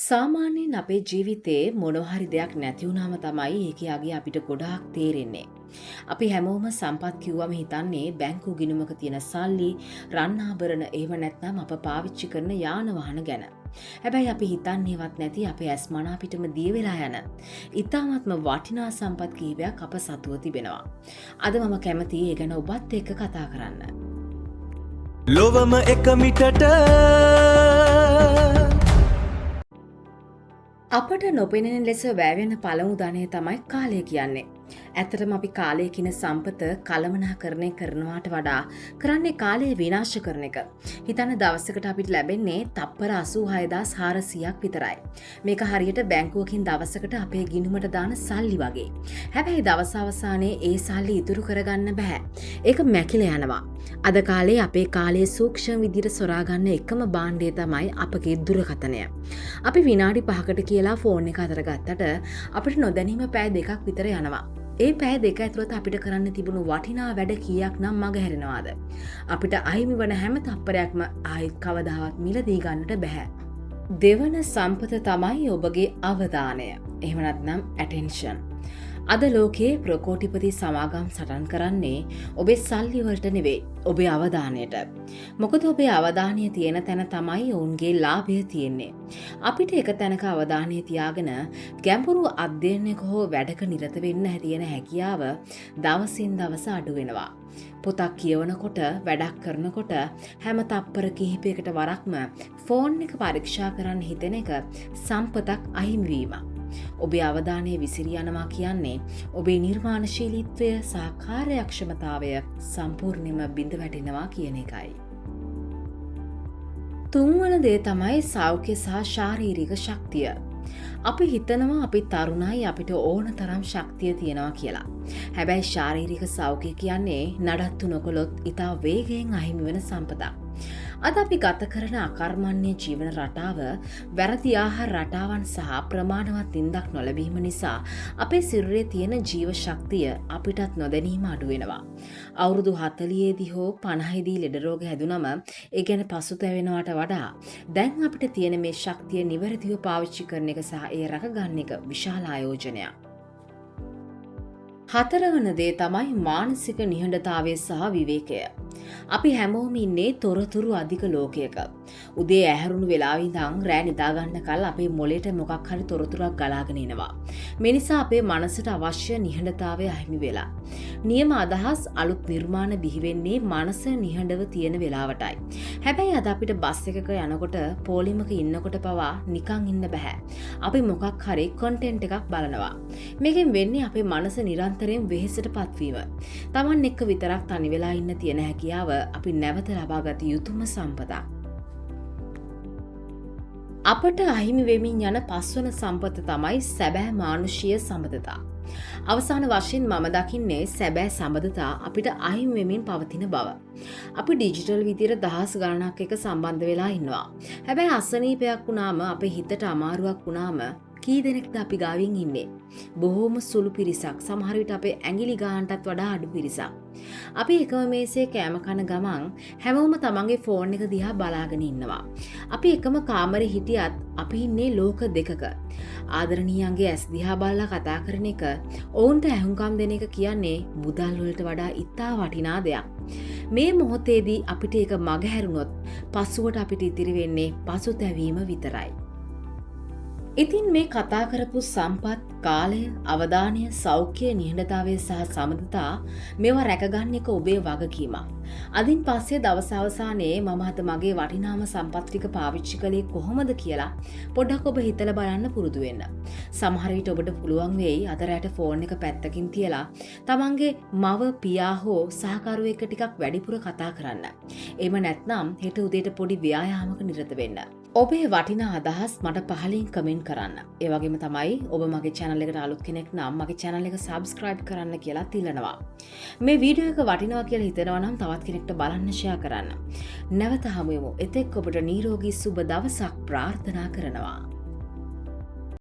සාමාන්‍යයෙන් අපේ ජීවිතේ මොනවා හරි දෙයක් නැති වුණාම තමයි ඒකේ අපිට ගොඩාක් තේරෙන්නේ. අපි හැමෝම සම්පත් කිව්වම හිතන්නේ බැංකු ගිණුමක තියෙන සල්ලි, රන් ආභරණ ඒව නැත්නම් අප පාවිච්චි කරන යාන වාහන ගැන. හැබැයි අපි හිතන්නේවත් නැති අපේ ඇස්මන අපිටම දිය වෙලා යන ඉතාමත්ම වටිනා සම්පත් කිහිපයක් අප සතුව තිබෙනවා. අද මම කැමතියි ඒ ගැන ඔබත් එක්ක කතා කරන්න. ලොවම එක මිටට අපට නොපෙනෙන ලෙස වැෑවෙන පළමු ධනය තමයි කාලය කියන්නේ. ඇත්තටම අපි කාලය කියන සම්පත කළමනාකරණය කරනවාට වඩා කරන්නේ කාලය විනාශ කරන එක. හිතන්න දවසකට අපිට ලැබෙන්නේ තප්පර 86400ක් විතරයි. මේක හරියට බැංකුවකින් දවසකට අපේ ගිණුමට දාන සල්ලි වගේ. හැබැයි දවස අවසානයේ ඒ සල්ලි ඉතුරු කරගන්න බෑ. ඒක මැකිලා යනවා. අද කාලේ අපේ කාලයේ සූක්ෂම විදිහට සොරා ගන්න එකම භාණ්ඩය තමයි අපගේ දුරකථනය. අපි විනාඩි 5කට කියලා ෆෝන් එක අතර ගත්තට අපිට නොදැනීම පැය 2ක් විතර යනවා. ඒ පැය 2 ඇතුළත අපිට කරන්න තිබුණු වටිනා වැඩ කීයක් නම් මගහැරෙනවාද? අපිට අහිමි වන හැම තප්පරයක්ම ආයෙත් කවදාවත් මිලදී ගන්නට බෑ. දෙවන සම්පත තමයි ඔබගේ අවධානය. එහෙම නැත්නම් attention. අද ලෝකයේ ප්‍රකෝටිපති සමාගම් සටන් කරන්නේ ඔබේ සල්ලි වලට නෙවෙයි, ඔබේ අවධානයට. මොකද ඔබේ අවධානය තියෙන තැන තමයි ඔවුන්ගේ ලාභය තියෙන්නේ. අපිට එක තැනක අවධානය තියාගෙන ගැඹුරු අධ්‍යයනයක හෝ වැඩක නිරත වෙන්න තියෙන හැකියාව දවසින් දවස අඩු වෙනවා. පොතක් කියවනකොට, වැඩක් කරනකොට හැම තප්පර කිහිපයකට වරක්ම ෆෝන් එක පරීක්ෂා කරන්න හිතෙන එක සම්පතක් අහිමිවීම. ඔබේ අවධානය විසිරී යනවා කියන්නේ ඔබේ නිර්මාණශීලීත්වය සහ කාර්යක්ෂමතාවය සම්පූර්ණයෙන්ම බිඳ වැටෙනවා කියන එකයි. තුන්වන දේ තමයි සෞඛ්‍ය සහ ශාරීරික ශක්තිය. අපි හිතනවා අපි තරුණයි, අපිට ඕන තරම් ශක්තිය තියෙනවා කියලා. හැබැයි ශාරීරික සෞඛ්‍ය කියන්නේ නඩත්තු නොකළොත් ඉතා වේගයෙන් අහිමි වෙන සම්පතක්. අද අපි ගත කරන අකර්මණ්‍ය ජීවන රටාව, වැරදි ආහාර රටාවන් සහ ප්‍රමාණවත් නින්දක් නොලැබීම නිසා අපේ සිරුරේ තියෙන ජීව ශක්තිය අපිටත් නොදැනීම අඩු වෙනවා. අවුරුදු 40දී හෝ 50දී ලෙඩ රෝග හැදුනම ඒ ගැන පසුතැවෙනවට වඩා දැන් අපිට තියෙන මේ ශක්තිය නිවැරදිව පාවිච්චි කරන එක සහ ඒ රැකගන්න එක විශාල ආයෝජනයක්. හතරවන දේ තමයි මානසික නිහඬතාවය සහ විවේකය. අපි හැමෝම ඉන්නේ තොරතුරු අධික ලෝකයක. උදේ ඇහැරුණු වෙලාවෙ ඉඳන් රෑ නිදාගන්න කල් අපේ මොළයට මොකක් හරි තොරතුරක් ගලාගෙන එනවා. මේ නිසා අපේ මනසට අවශ්‍ය නිහඬතාවය අහිමි වෙලා. නියම අදහස්, අලුත් නිර්මාණ බිහි වෙන්නේ මනස නිහඬව තියෙන වෙලාවටයි. හැබැයි අද අපිට බස් එකක යනකොට, පොලිමක ඉන්නකොට පවා නිකන් ඉන්න බෑ. අපි මොකක් හරි කන්ටෙන්ට් එකක් බලනවා. මේකෙන් වෙන්නේ අපේ මනස නිරන්තරයෙන් වෙහෙසට පත්වීම. Taman එක්ක විතරක් තනි වෙලා ඉන්න තියෙන හැකියාව අපි නැවත ලබාගත යුතුම සම්පතක්. අපට අහිමි වෙමින් යන පස්වන සම්පත තමයි සැබෑ මානුෂීය සම්බන්ධතා. අවසාන වශයෙන් මම දකින්නේ සැබෑ සම්බන්ධතා අපිට අහිමි වෙමින් පවතින බව. අපි ඩිජිටල් විදියට දහස් ගණනක් එක සම්බන්ධ වෙලා ඉන්නවා. හැබැයි අසනීපයක් වුණාම, අපේ හිතට අමාරුවක් වුණාම කී දෙනෙක්ද අපි ගාවින් ඉන්නේ? බොහෝම සුළු පිරිසක්. සමහර විට අපේ ඇඟිලි ගානටත් වඩා අඩු පිරිසක්. අපි එකම මේසේ කෑම කන ගමන් හැමෝම තමන්ගේ ෆෝන් එක දිහා බලාගෙන ඉන්නවා. අපි එකම කාමරේ හිටියත් අපි ඉන්නේ ලෝක දෙකක. ආදරණීයන්ගේ ඇස් දිහා බලලා කතා කරන එක, ඔවුන්ට ඇහුම්කම් දෙන එක කියන්නේ මුදල් වලට වඩා ඉතා වටිනා දෙයක්. මේ මොහොතේදී අපිට ඒක මගහැරුණොත් පසුවට අපිට ඉතිරි වෙන්නේ පසුතැවීම විතරයි. ඉතින් මේ කතා කරපු සම්පත්, කාලය, අවධානය, සෞඛ්‍ය, නිහඬතාවය සහ සමදතා මේවා රැකගන්න එක ඔබේ වගකීමක්. අදින් පස්සේ දවස අවසානයේ මම අද මගේ වටිනාම සම්පත් ටික පාවිච්චි කළේ කොහොමද කියලා පොඩ්ඩක් ඔබ හිතලා බලන්න පුරුදු වෙන්න. සමහර විට ඔබට පුළුවන් වෙයි අද රැට ෆෝන් එක පැත්තකින් තියලා තමන්ගේ මව, පියා හෝ සහකරුවෙක් ටිකක් වැඩිපුර කතා කරන්න. එහෙම නැත්නම් හෙට උදේට පොඩි ව්‍යායාමක නිරත වෙන්න. ඔබේ වටිනා අදහස් මට පහලින් කමෙන්ට් කරන්න. ඒ වගේම තමයි ඔබ මගේ channel එකට අලුත් කෙනෙක් නම් මගේ channel එක subscribe කරන්න කියලා තිලනවා. මේ වීඩියෝ එක වටිනවා කියලා හිතනවා නම් තවත් කෙනෙක්ට බලන්න share කරන්න. නැවත හමු වෙමු. එතෙක් ඔබට නිරෝගී සුබ දවසක් ප්‍රාර්ථනා කරනවා.